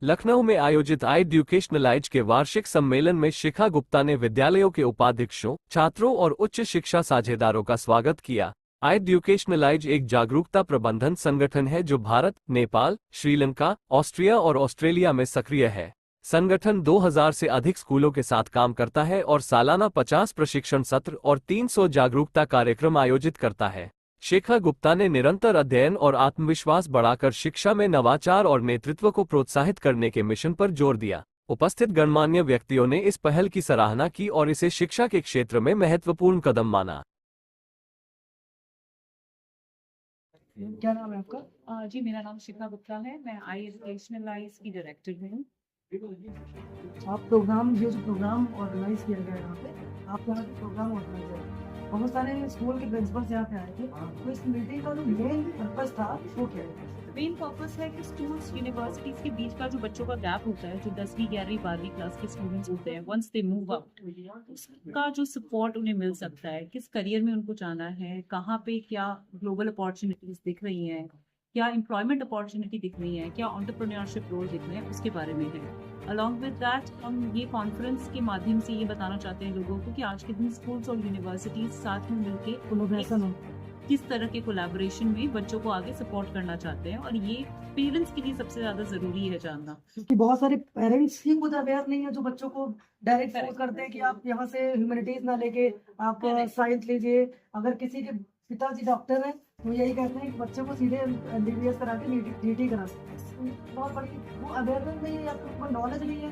लखनऊ में आयोजित आई एड्यूकेशनलाइज के वार्षिक सम्मेलन में शिखा गुप्ता ने विद्यालयों के उपाध्यक्षों, छात्रों और उच्च शिक्षा साझेदारों का स्वागत किया। आई एड्यूकेशनलाइज एक जागरूकता प्रबंधन संगठन है जो भारत, नेपाल, श्रीलंका, ऑस्ट्रिया और ऑस्ट्रेलिया में सक्रिय है। संगठन 2000 से अधिक स्कूलों के साथ काम करता है और सालाना 50 प्रशिक्षण सत्र और 300 जागरूकता कार्यक्रम आयोजित करता है। शिखा गुप्ता ने निरंतर अध्ययन और आत्मविश्वास बढ़ाकर शिक्षा में नवाचार और नेतृत्व को प्रोत्साहित करने के मिशन पर जोर दिया। उपस्थित गणमान्य व्यक्तियों ने इस पहल की सराहना की और इसे शिक्षा के क्षेत्र में महत्वपूर्ण कदम माना। क्या नाम है आपका? जी मेरा नाम शिखा गुप्ता है। मैं आई एजुकेशनलाइज की डायरेक्टर हूँ। आप प्रोग्राम, ये जो प्रोग्राम ऑर्गेनाइज किया गया है यहाँ पे, आप यहाँ पे प्रोग्राम ऑर्गेनाइजर हैं। बहुत सारे स्कूल के प्रिंसिपल्स यहाँ पे आए थे, तो इस मीटिंग का जो मेन पर्पस था वो क्या है? मेन पर्पस है कि स्कूल्स, यूनिवर्सिटीज के बीच का जो बच्चों का गैप होता है, जो 10वीं 11वीं 12वीं क्लास के स्टूडेंट्स होते हैं, वंस दे मूव आउट, उसका जो सपोर्ट उन्हें मिल सकता है, किस करियर में उनको जाना है, कहाँ पे क्या ग्लोबल अपॉर्चुनिटीज दिख रही हैं, क्या एम्प्लॉयमेंट अपॉर्चुनिटी दिख रही है, क्या एंटरप्रेन्योरशिप रोल दिख रहे हैं, उसके बारे में है। अलॉन्ग विद दैट हम ये कॉन्फ्रेंस के माध्यम से ये बताना चाहते हैं लोगों को कि आज के दिन स्कूल्स और यूनिवर्सिटीज साथ में मिलकर कोलैबोरेशन हो, किस तरह के कोलैबोरेशन में बच्चों को आगे सपोर्ट करना चाहते हैं, और ये पेरेंट्स के लिए सबसे ज्यादा जरूरी है जानना, क्योंकि बहुत सारे पेरेंट्स ही खुद अवेयर नहीं है, जो बच्चों को डायरेक्ट फोर्स करते हैं कि आप यहाँ से ह्यूमैनिटीज ना लेके आप साइंस लीजिए। अगर किसी के पिताजी डॉक्टर हैं तो यही कहते हैं कि बच्चे को सीधे एमबीबीएस करा के नीट करा सकते हैं। बहुत बड़ी वो अवेयरनेस नहीं है या फिर नॉलेज नहीं है।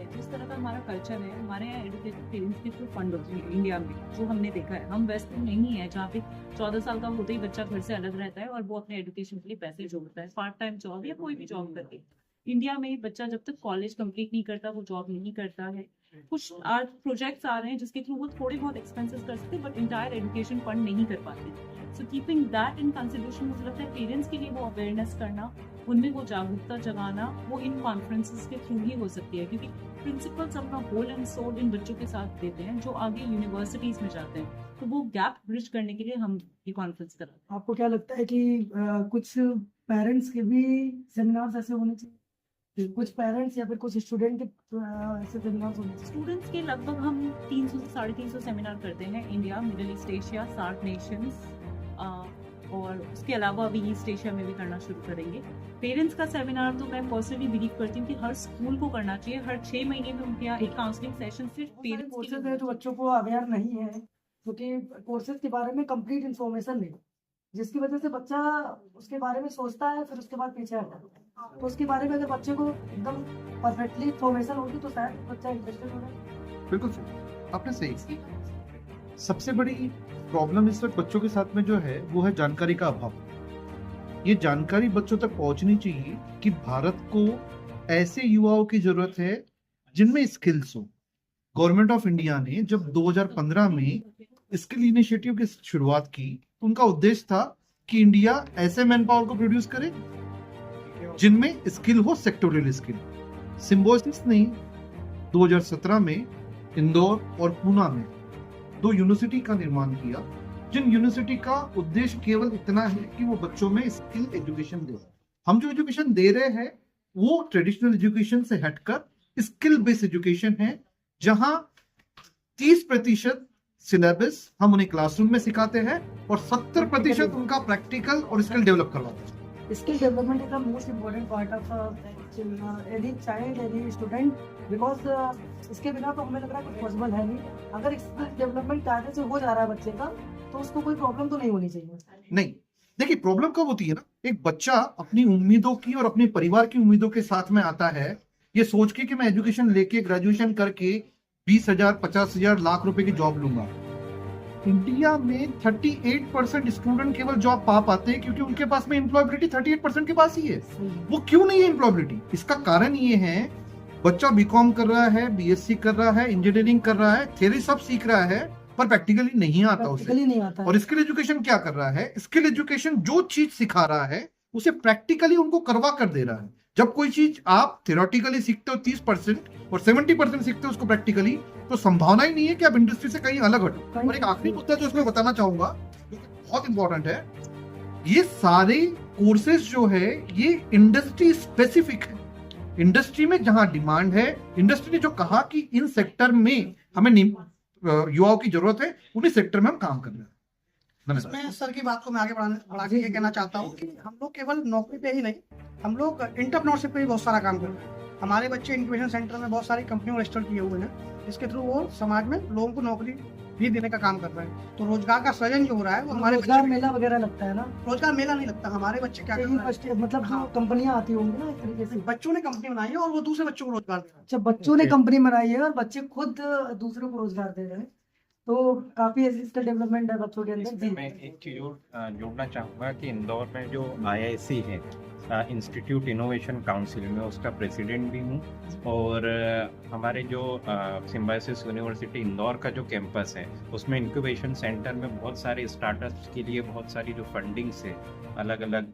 जिस तरह का हमारा कल्चर है, हमारे यहाँ एजुकेटेड पेरेंट्स के थ्रू फंड होते हैं इंडिया में, जो हमने देखा है। हम वेस्ट में नहीं है जहाँ पे 14 साल का होते ही बच्चा घर से अलग रहता है और वो अपने एजुकेशन के लिए पैसे जोड़ता है, पार्ट टाइम जॉब या कोई भी जॉब करके। इंडिया में बच्चा जब तक कॉलेज कंप्लीट नहीं करता वो जॉब नहीं करता है। कुछ आज प्रोजेक्ट्स आ रहे हैं जिसके थ्रू वो थोड़े बहुत एक्सपेंसेस कर सकते हैं, बट इंटायर एजुकेशन फंड नहीं कर पाते। So keeping that in consideration, मुझे लगता है पेरेंट्स के लिए वो अवेयरनेस करना, उनमें वो जागरूकता जगाना, वो इन कॉन्फ्रेंसेस के थ्रू ही हो सकती है, क्योंकि प्रिंसिपल्स अपना होल एंड सोल इन बच्चों के साथ देते हैं जो आगे यूनिवर्सिटीज में जाते हैं। तो वो गैप ब्रिज करने के लिए हम ये कॉन्फ्रेंस कराते हैं। आपको क्या लगता है कि कुछ पेरेंट्स के भी सेमिनार्स ऐसे होने चाहिए? कुछ पेरेंट्स या फिर कुछ स्टूडेंट के ऐसे सेमिनार्स होने चाहिए? स्टूडेंट्स के लगभग हम 300 से 350 सेमिनार करते हैं India, Middle East Asia, SAARC nations, और उसके अलावा अभी ईस्ट एशिया में भी करना शुरू करेंगे। पेरेंट्स का सेमिनार तो मैं पर्सनली बिलीव करती हूँ कि हर स्कूल को करना चाहिए। हर 6 महीने में उनके यहाँ एक काउंसलिंग सेशन सिर्फ पेरेंट्स कोर्सेज है जो बच्चों को अवेयर नहीं है, क्योंकि कोर्सेज के बारे में कंप्लीट इंफॉर्मेशन नहीं, जिसकी वजह से बच्चा उसके बारे में सोचता है, फिर उसके बाद पीछे हटता है। तो उसके बारे में अगर बच्चे को एकदम परफेक्टली इंफॉर्मेशन होगी तो शायद बच्चा इंटरेस्टेड होगा। बिल्कुल सही, आपने सही। सबसे बड़ी प्रॉब्लम इस वक्त बच्चों के साथ में जो है वो है जानकारी का अभाव। ये जानकारी बच्चों तक पहुंचनी चाहिए कि भारत को ऐसे युवाओं की जरूरत है जिनमें स्किल्स हो। गवर्नमेंट ऑफ इंडिया ने जब 2015 में स्किल इनिशिएटिव की शुरुआत की तो उनका उद्देश्य था कि इंडिया ऐसे मैन पावर को प्रोड्यूस करे जिनमें स्किल हो, सेक्टोरियल स्किल। सिम्बोसिस ने 2017 में इंदौर और पूना में 2 यूनिवर्सिटी का निर्माण किया, जिन यूनिवर्सिटी का उद्देश्य केवल इतना है कि वो बच्चों में स्किल एजुकेशन दे। हम जो एजुकेशन दे रहे हैं वो ट्रेडिशनल एजुकेशन से हटकर स्किल बेस्ड एजुकेशन है, जहां 30% सिलेबस हम उन्हें क्लासरूम में सिखाते हैं और 70% उनका प्रैक्टिकल और स्किल डेवलप करवाते हैं। Skill development is the most important part of any child, any student, because इसके बिना तो हमें लग रहा है कुछ पॉसिबल है नहीं। अगर स्किल डेवलपमेंट कायदे से हो जा रहा है बच्चे का, तो उसको कोई प्रॉब्लम तो नहीं होनी चाहिए। नहीं, देखिए प्रॉब्लम कब होती है ना, एक बच्चा अपनी उम्मीदों की और अपने परिवार की उम्मीदों के साथ में आता है ये सोच के कि मैं एजुकेशन लेके ग्रेजुएशन करके 20,000, 50,000, लाख रुपए की जॉब लूंगा। इंडिया में 38% स्टूडेंट केवल जॉब पा पाते हैं क्योंकि उनके पास में एम्प्लॉयबिलिटी 38% के पास ही है। वो क्यों नहीं है एम्प्लॉयबिलिटी? इसका कारण ये है, बच्चा बीकॉम कर रहा है, बीएससी कर रहा है, इंजीनियरिंग कर रहा है, थ्योरी सब सीख रहा है, पर प्रैक्टिकली नहीं आता उसे। और स्किल एजुकेशन क्या कर रहा है? स्किल एजुकेशन जो चीज सिखा रहा है उसे प्रैक्टिकली उनको करवा कर दे रहा है। जब कोई चीज आप थ्योरेटिकली सीखते हो 30% और 70% सीखते हो उसको प्रैक्टिकली, तो संभावना ही नहीं है कि आप इंडस्ट्री से कहीं अलग हटो। और एक आखिरी मुद्दा जो इसमें बताना चाहूंगा, जो बहुत इंपॉर्टेंट है, ये सारे कोर्सेज जो है ये इंडस्ट्री स्पेसिफिक है। इंडस्ट्री में जहां डिमांड है, इंडस्ट्री ने जो कहा कि इन सेक्टर में हमें युवाओं की जरूरत है, उन्हीं सेक्टर में हम काम कर रहे हैं। धन्यवाद। मैं सर की बात को मैं आगे बढ़ा के ये कहना चाहता हूँ कि हम लोग केवल नौकरी पे ही नहीं, हम लोग एंटरप्रेन्योरशिप पे भी बहुत सारा काम कर रहे हैं। हमारे बच्चे इंक्यूबेशन सेंटर में बहुत सारी कंपनियों रजिस्टर किए हुए हैं, जिसके थ्रू वो समाज में लोगों को नौकरी भी देने का काम कर रहे हैं। तो रोजगार का सृजन जो हो रहा है वो हमारे रोजगार बच्चे, मेला वगैरह लगता है ना, रोजगार मेला नहीं लगता, हमारे बच्चे क्या कर रहे हैं, मतलब जो हाँ। कंपनियां आती होंगी ना एक तरीके से, बच्चों ने कंपनी बनाई है और वो दूसरे बच्चों को रोजगार दे रहे हैं। अच्छा बच्चों ने कंपनी बनाई है और बच्चे खुद दूसरों को रोजगार दे रहे हैं, तो काफी स्किल डेवलपमेंट है बच्चों के अंदर। जी मैं एक चीज और जोड़ना चाहूँगा कि इंदौर में जो IIC है, इंस्टीट्यूट इनोवेशन काउंसिल में उसका प्रेसिडेंट भी हूँ, और हमारे जो सिम्बायोसिस यूनिवर्सिटी इंदौर का जो कैंपस है उसमें इंक्यूबेशन सेंटर में बहुत सारे स्टार्टअप्स के लिए बहुत सारी जो फंडिंग्स है अलग अलग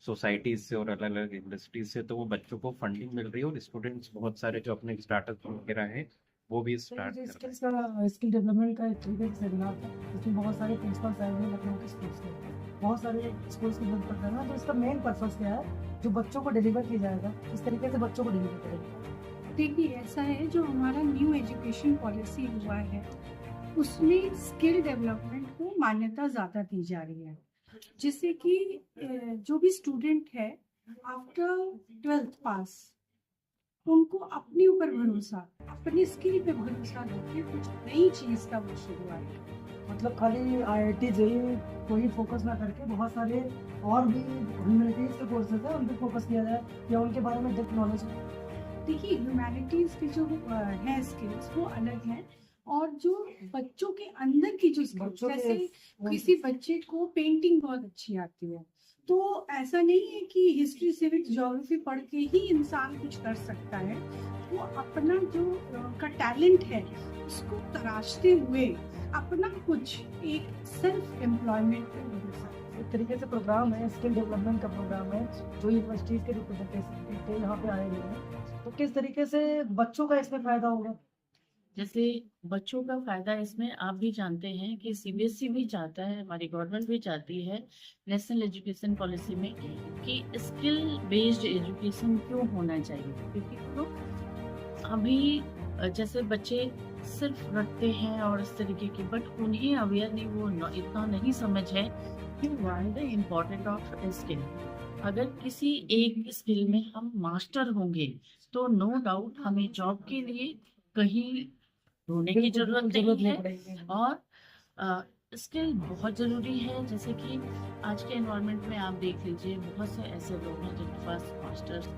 सोसाइटीज से और अलग अलग इंडस्ट्रीज से, तो वो बच्चों को फंडिंग मिल रही है और स्टूडेंट्स बहुत सारे जो अपने स्टार्टअप वगैरह है वो भी स्टार्ट कर रहे हैं। स्किल डेवलपमेंट का एक तरीके से सेमिनार था, इसमें बहुत सारे प्रिंसिपल्स आए हुए लखनऊ के स्कूल्स के, बहुत सारे स्कूल्स के प्रिंसिपल्स हैं ना, तो इसका मेन पर्पस क्या है, जो बच्चों को डिलीवर किया जाएगा, इस तरीके से बच्चों को डिलीवर करेगा। देखिए ऐसा है, जो हमारा न्यू एजुकेशन पॉलिसी हुआ है उसमें स्किल डेवलपमेंट को मान्यता ज़्यादा दी जा रही है, जिससे कि जो भी स्टूडेंट है आफ्टर 12th पास उनको अपने ऊपर भरोसा, अपनी स्किल पे भरोसा रखके कुछ नई चीज़ का वो शुरुआत। मतलब खाली IIT JEE को ही फोकस ना करके बहुत सारे और भी ह्यूमैनिटीज के कोर्सेज है उन पर फोकस किया जाए या उनके बारे में डेप्थ नॉलेज। देखिए ह्यूमैनिटीज़ के जो है स्किल्स वो अलग हैं, और जो बच्चों के अंदर की जो स्किल्स, जैसे किसी बच्चे को पेंटिंग बहुत अच्छी आती है, तो ऐसा नहीं है कि हिस्ट्री सिविक्स ज्योग्राफी पढ़ के ही इंसान कुछ कर सकता है। वो अपना जो का टैलेंट है उसको तराशते हुए अपना कुछ एक सेल्फ एम्प्लॉयमेंट पे बदल सकता है। एक तरीके से प्रोग्राम है, स्किल डेवलपमेंट का प्रोग्राम है, जो यूनिवर्सिटीज के रिप्रेजेंटेटिव यहाँ पे आए हुए हैं, तो किस तरीके से बच्चों का इसमें फायदा होगा? जैसे बच्चों का फायदा इसमें आप भी जानते हैं कि CBSE भी चाहता है, हमारी गवर्नमेंट भी चाहती है नेशनल एजुकेशन पॉलिसी में कि स्किल बेस्ड एजुकेशन क्यों होना चाहिए, क्योंकि तो अभी जैसे बच्चे सिर्फ रखते हैं और इस तरीके की, बट उन्हें अवेयर नहीं, वो इतना नहीं समझ है कि why the important of skill. अगर किसी एक स्किल में हम मास्टर होंगे तो नो डाउट हमें जॉब के लिए कहीं ढूंढने की जरूरत नहीं है, और स्किल बहुत ज़रूरी है। जैसे कि आज के एनवायरनमेंट में आप देख लीजिए, बहुत से ऐसे लोग हैं जिनके पास मास्टर्स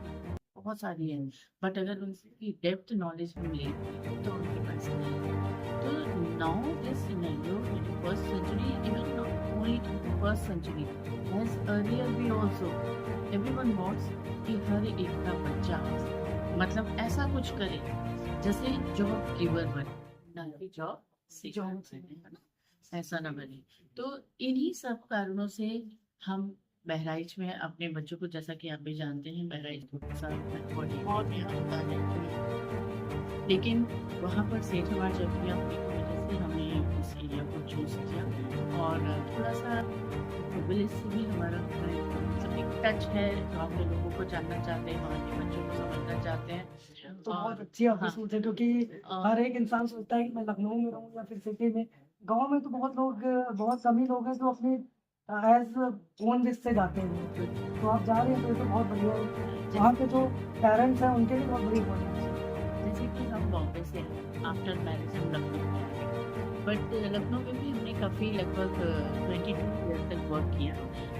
बहुत सारी हैं, बट अगर उनकी डेप्थ नॉलेज मिले तो उनके पास नहीं है। तो now this scenario 21st century, even not only 21st century, as earlier we also, everyone wants कि हर एक का बच्चा मतलब ऐसा कुछ करे जैसे जॉब गिवर बने, ना कि जॉब सीकर बने, है ना, ऐसा ना बने। तो इन्हीं सब कारणों से हम बहराइच में अपने बच्चों को, जैसा कि आप भी जानते हैं बहराइच और यहाँ होता है, लेकिन वहाँ पर सेठ हमार जबरिया की वजह से हमने उस एरिया को चूज किया, और थोड़ा सा विलेज से भी हमारा टच है, वहाँ के लोगों को जानना चाहते हैं, वहाँ के बच्चों को समझना चाहते हैं। तो बहुत अच्छी आपकी सोच है, क्योंकि हर एक इंसान सोचता है कि मैं लखनऊ में रहूँ या फिर सिटी में। गांव में तो बहुत कम ही लोग हैं जो अपने एज ओन विश से जाते हैं, तो आप जा रहे हैं तो ये तो बहुत बढ़िया है। वहाँ के जो पेरेंट्स हैं उनके लिए बहुत बड़ी इम्पोर्टेंस है। जैसे कि हम बॉम्बे से आफ्टर मैरिज हम लखनऊ में आए, बट लखनऊ में भी हमने काफ़ी लगभग 22 ईयर तक वर्क किया,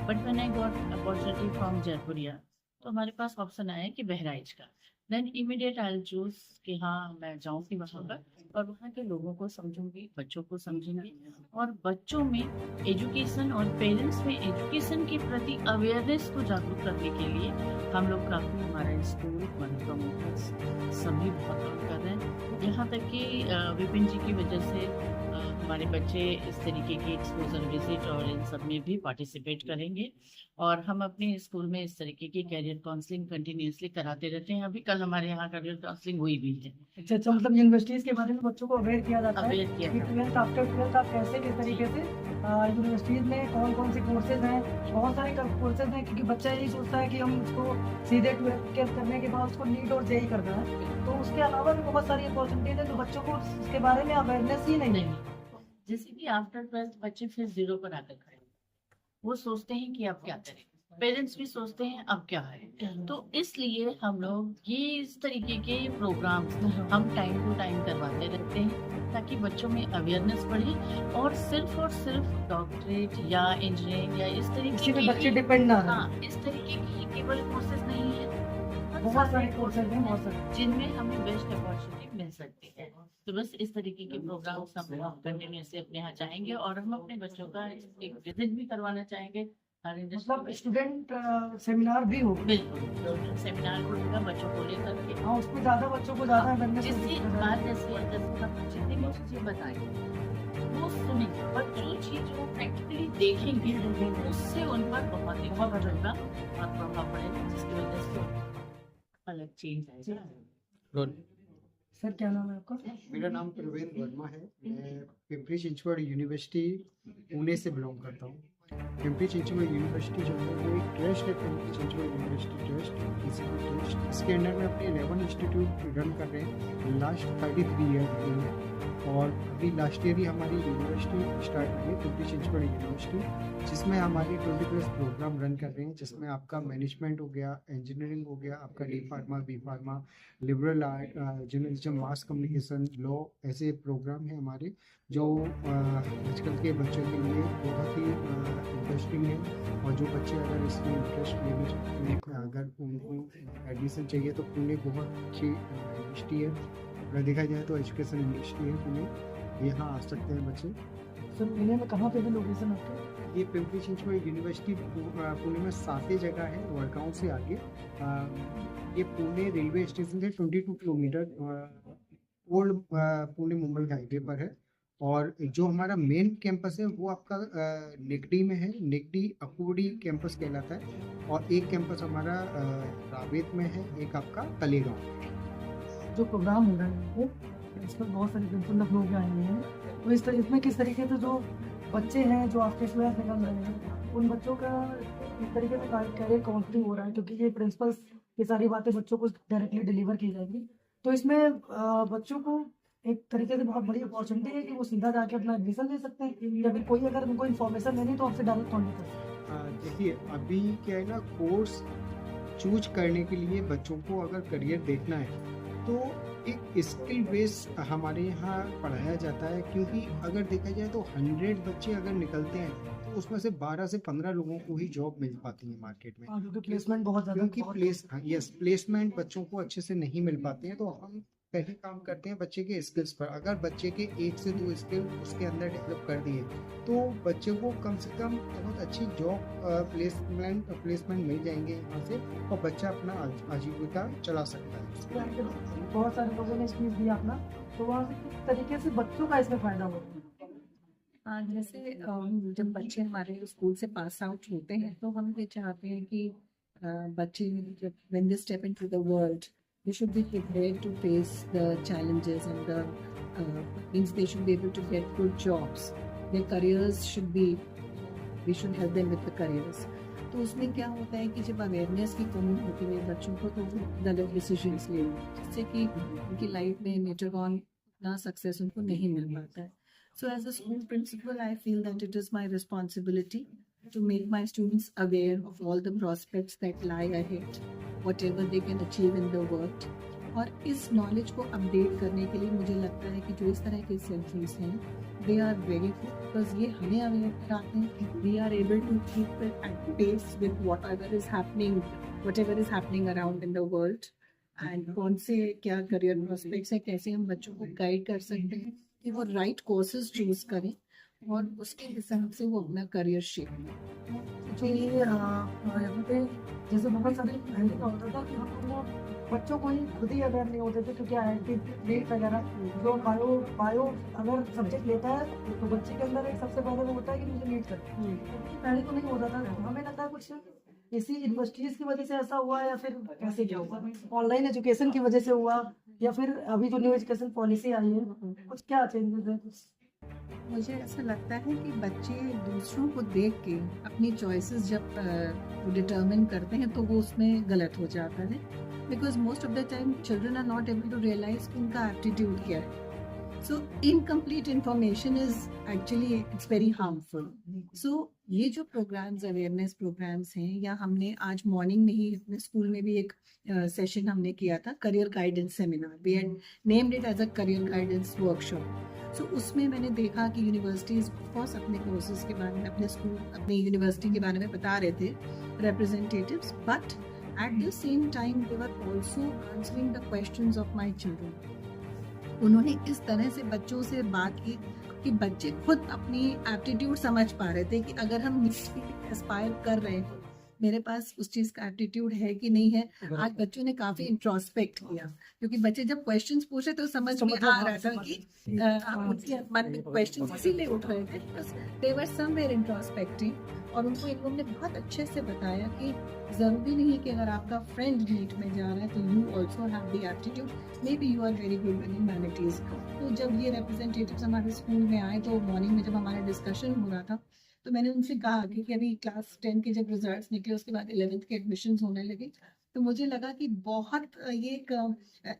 but when I got opportunity from Jaipuria, तो हमारे पास ऑप्शन आया कि बहराइच का, देन इमीडिएट आई चूज कि हाँ मैं जाऊँगी वहाँ पर और वहाँ के लोगों को समझूंगी, बच्चों को समझूंगी, और बच्चों में एजुकेशन और पेरेंट्स में एजुकेशन के प्रति अवेयरनेस को जागरूक करने के लिए हम लोग काफ़ी, हमारा स्कूल, हमारे प्रमोटर्स सभी बहुत काम कर रहे हैं। यहाँ तक कि विपिन जी की वजह से हमारे बच्चे इस तरीके की एक्सपोजर विजिट और इन सब में भी पार्टिसिपेट करेंगे, और हम अपने स्कूल में इस तरीके की कैरियर काउंसलिंग कंटिन्यूसली कराते रहते हैं। अभी कल कल हमारे यहाँ करियर काउंसलिंग हुई भी है। अच्छा, मतलब यूनिवर्सिटीज के बारे में बच्चों को अवेयर किया जाता है अवेयर किया कि जाता है। ट्वेल्थ आफ्टर ट्वेल्थ आप कैसे किस तरीके से यूनिवर्सिटीज में कौन कौन से कोर्सेज हैं। बहुत सारे कोर्सेज हैं, क्योंकि बच्चा यही सोचता है कि हम उसको सीधे ट्वेल्थ करने के बाद उसको नीट और जेई करना है, तो उसके अलावा भी बहुत सारी अपॉर्चुनिटीज है, तो बच्चों को इसके बारे में अवेयरनेस ही नहीं है। जैसे कि आफ्टर ट्वेल्थ बच्चे फिर जीरो पर आकर खड़े, वो सोचते हैं कि अब क्या करें, पेरेंट्स भी सोचते हैं अब क्या है। तो इसलिए हम लोग ये इस तरीके के प्रोग्राम्स हम टाइम टू टाइम करवाते रहते हैं, ताकि बच्चों में अवेयरनेस बढ़े और सिर्फ डॉक्टरेट या इंजीनियरिंग या इस किसी तरीके पे बच्चे की, डिपेंड ना रहे। हाँ, इस तरीके की केवल कोर्सेज नहीं है, बहुत सारे कोर्सेज हैं, बहुत सारे। जिनमें हमें बेस्ट अपॉर्चुनिटी मिल सकती है। तो बस इस तरीके के प्रोग्राम्स हम कंटिन्यूसली अपने यहाँ चाहेंगे, और हम अपने बच्चों का एक विजिट भी करवाना चाहेंगे हर इंडस्ट्री मतलब में। स्टूडेंट सेमिनार भी हो, बिल्कुल सेमिनार होगा बच्चों को लेकर के। हाँ, उसमें ज्यादा बच्चों को ज्यादा awareness जिसकी होगी। बात जैसे हम जितनी भी चीजें बताएंगे वो सुनेंगे, और जो चीज वो प्रैक्टिकली देखेंगे उससे उन पर बहुत ही बहुत होगा और प्रभाव पड़ेगा, जिसकी वजह से अलग चेंज आएगा। सर क्या नाम है आपका? मेरा नाम प्रवीण वर्मा है। मैं पिंपरी चिंचवड़ यूनिवर्सिटी पुणे से बिलोंग करता हूँ। पिंपरी चिंचवड़ यूनिवर्सिटी जो है वो एक ट्रस्ट है, पिंपरी चिंचवड़ यूनिवर्सिटी ट्रस्ट। इसके अंडर में अपने 11 इंस्टीट्यूट रन कर रहे हैं लास्ट 33 ईयर में, और अभी लास्ट ईयर ही हमारी यूनिवर्सिटी स्टार्ट हुई है, पिंपरी चिंचवड़ यूनिवर्सिटी, जिसमें हमारी 20+ प्रोग्राम रन कर रहे हैं, जिसमें आपका मैनेजमेंट हो गया, इंजीनियरिंग हो गया, आपका D pharma, B pharma, liberal art, journalism, mass communication, law, ऐसे प्रोग्राम हैं हमारे जो आजकल के बच्चों के लिए बहुत ही इंटरेस्टिंग है। और जो बच्चे अगर इसमें इंटरेस्ट लेना चाहते हैं, अगर उनको एडमिशन चाहिए, तो पुणे बहुत अच्छी यूनिवर्सिटी है। अगर देखा जाए तो एजुकेशन यूनिवर्सिटी है पुणे, यहाँ आ सकते हैं बच्चे। सर पुणे में कहाँ पे भी लोकेशन आपके? ये पिंपरी चिंचवड़ यूनिवर्सिटी पुणे में 7 जगह है, वडगांव से आगे। ये पुणे रेलवे स्टेशन से 22 kilometre old Pune Mumbai highway पर है। और जो हमारा मेन कैंपस है वो आपका निगडी में है, निगडी अकोडी कैंपस कहलाता है। और एक कैंपस हमारा रावेत में है, एक आपका तलेगांव। जो प्रोग्राम हो रहा है इस पर बहुत सारे प्रिंसिपल लखनऊ के आए हुए हैं, तो इसमें किस तरीके से जो बच्चे हैं जो आफ्टर ट्वेल्थ निकल रहे हैं, उन बच्चों का इस तरीके से कैरियर काउंसलिंग हो रहा है, क्योंकि ये प्रिंसिपल्स की सारी बातें बच्चों को डायरेक्टली डिलीवर की जाएगी। तो इसमें बच्चों को एक तरीके से बहुत बड़ी अपॉर्चुनिटी है कि वो सीधा जाके अपना एडमिशन ले सकते हैं, या फिर कोई अगर उनको इन्फॉर्मेशन लेनी तो आपसे डायरेक्ट कॉन्टेक्ट कर सकते हैं। देखिए अभी क्या है ना, कोर्स चूज करने के लिए बच्चों को अगर करियर देखना है तो एक स्किल बेस हमारे यहाँ पढ़ाया जाता है। क्योंकि अगर देखा जाए तो 100 बच्चे अगर निकलते हैं तो उसमें से 12 से 15 लोगों को ही जॉब मिल पाती है मार्केट में। क्योंकि प्लेसमेंट बहुत ज़्यादा, क्योंकि प्लेसमेंट बच्चों को अच्छे से नहीं मिल पाते हैं। तो हम पहले काम करते हैं बच्चे के स्किल्स पर। अगर बच्चे के 1 से 2 स्किल उसके अंदर डेवलप कर दिए तो बच्चे को कम से कम बहुत अच्छी जॉब प्लेसमेंट मिल जाएंगे यहाँ से, और बच्चा अपना आजीविका चला सकता है। बहुत सारे लोगों ने स्पीच दिया अपना, तो वहाँ से किस तरीके से बच्चों का इसमें फायदा होगा? जैसे जब बच्चे हमारे स्कूल से पास आउट होते हैं तो हम ये चाहते हैं कि बच्चे जब when they step into the world they should be prepared to face the challenges and the means they should be able to get good jobs. Their careers should be, we should help them with the careers. तो उसमें क्या होता है कि जब awareness की कमी होती है बच्चों को, तो वो गलत डिसीजंस ले लेते हैं, जिससे कि उनकी लाइफ में लेटर ऑन इतना सक्सेस उनको नहीं मिल पाता है। So as a school principal, I feel that it is my responsibility to make my students aware of all the prospects that lie ahead, whatever they can achieve in the world. और इस knowledge को update करने के लिए मुझे लगता है कि जो इस तरह के सेंटर्स हैं, they are very good because ये हमें अवेयर कराते हैं। We are able to keep it at pace with whatever is happening around in the world. And कौन से क्या करियर प्रोस्पेक्ट्स हैं, कैसे हम बच्चों को गाइड कर सकते हैं कि वो राइट कोर्सेज चूज करें और उसके हिसाब से वो अपना करियर शेप करें। जो ये यहाँ पे जैसे बहुत सारे पहले का होता था कि हम लोग बच्चों को ही खुद ही अवेयर नहीं होते थे, क्योंकि IIT नीट वगैरह जो बायो अगर सब्जेक्ट लेता है तो बच्चे के अंदर एक सबसे पहले वो होता है कि मुझे नीट करना है। पहले तो नहीं होता था, हमें लगता है कुछ इसी यूनिवर्सिटीज की वजह से ऐसा हुआ या फिर कैसे क्या हुआ? ऑनलाइन एजुकेशन की वजह से हुआ या फिर अभी जो न्यू एजुकेशन पॉलिसी आई है कुछ क्या चेंजेस है? मुझे ऐसा लगता है कि बच्चे दूसरों को देख के अपनी चॉइसेस जब डिटर्मिन करते हैं तो वो उसमें गलत हो जाता है, because most of the time children are not able to realise कि उनका एप्टीट्यूड क्या है. So incomplete information is actually it's very harmful. So ये जो प्रोग्राम्स, अवेयरनेस प्रोग्राम्स हैं, या हमने आज मॉर्निंग में ही अपने स्कूल में भी एक सेशन हमने किया था, career guidance seminar. We had named it as a career guidance workshop. So उसमें मैंने देखा कि यूनिवर्सिटीज़ ऑफकोर्स अपने कोर्सेज के बारे में, अपने स्कूल, अपनी यूनिवर्सिटी के बारे में बता रहे थे representatives, but at the same time they were also answering the questions of my children. उन्होंने इस तरह से बच्चों से बात की कि बच्चे खुद अपनी एप्टीट्यूड समझ पा रहे थे कि अगर हम एस्पायर कर रहे हैं, मेरे पास उस चीज़ का एप्टीट्यूड है कि नहीं है. आज बच्चों ने काफ़ी इंट्रोस्पेक्ट किया, क्योंकि बच्चे जब क्वेश्चंस पूछे तो समझ में आ रहा था कि उनके मन में क्वेश्चंस इसीलिए उठ रहे थे because they were somewhere introspecting. और उनको इन लोगों ने बहुत अच्छे से बताया कि ज़रूरी नहीं कि अगर आपका फ्रेंड नीट में जा रहा है तो you also have the aptitude, maybe you are very good in humanities. तो जब ये रिप्रेजेंटेटिव्स हमारे स्कूल में आए तो मॉर्निंग में जब हमारा डिस्कशन हो रहा था तो मैंने उनसे कहा कि अभी क्लास 10 के जब रिजल्ट्स निकले उसके बाद 11th के एडमिशन्स होने लगे, तो मुझे लगा कि बहुत ये एक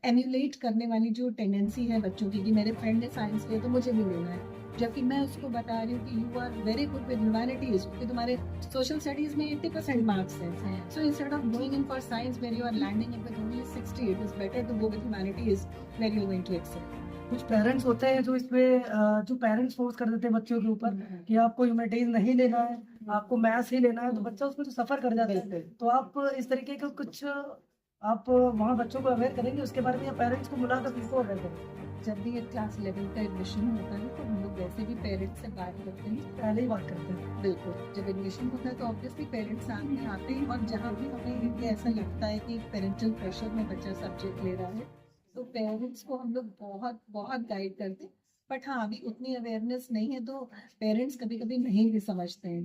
एम्यूलेट करने वाली जो टेंडेंसी है बच्चों की कि मेरे फ्रेंड ने साइंस लिया तो मुझे भी लेना है, जबकि मैं उसको बता रही हूँ कि you are very good with humanities, क्योंकि तुम्हारे सोशल स्टडीज में 80% मार्क्स हैं. So instead of going in for science where you are landing in with only 60, it is better to go with humanities where you are going to excel. कुछ parents होते हैं जो इसमें जो parents force कर देते हैं बच्चों के ऊपर कि आपको ह्यूमैनिटीज नहीं लेना है, आपको मैथ्स ही लेना है, तो बच्चा उसमें तो सफर कर जाता है. तो आप इस तरीके का कुछ आप वहाँ बच्चों को अवेयर करेंगे उसके बारे में, या पेरेंट्स को बुलाकर किसको अवेयर करेंगे? जब भी क्लास 11 का एडमिशन होता है तो हम लोग वैसे भी पेरेंट्स से बात करते हैं, पहले ही बात करते हैं. बिल्कुल. जब एडमिशन होता है तो ऑब्वियसली पेरेंट्स सामने आते हैं, और जहाँ भी हमें ऐसा लगता है कि पेरेंटल प्रेशर में बच्चा सब्जेक्ट ले रहा है तो पेरेंट्स को हम लोग बहुत बहुत गाइड करते हैं. बट हाँ, अभी उतनी अवेयरनेस नहीं है तो पेरेंट्स कभी कभी नहीं भी समझते हैं.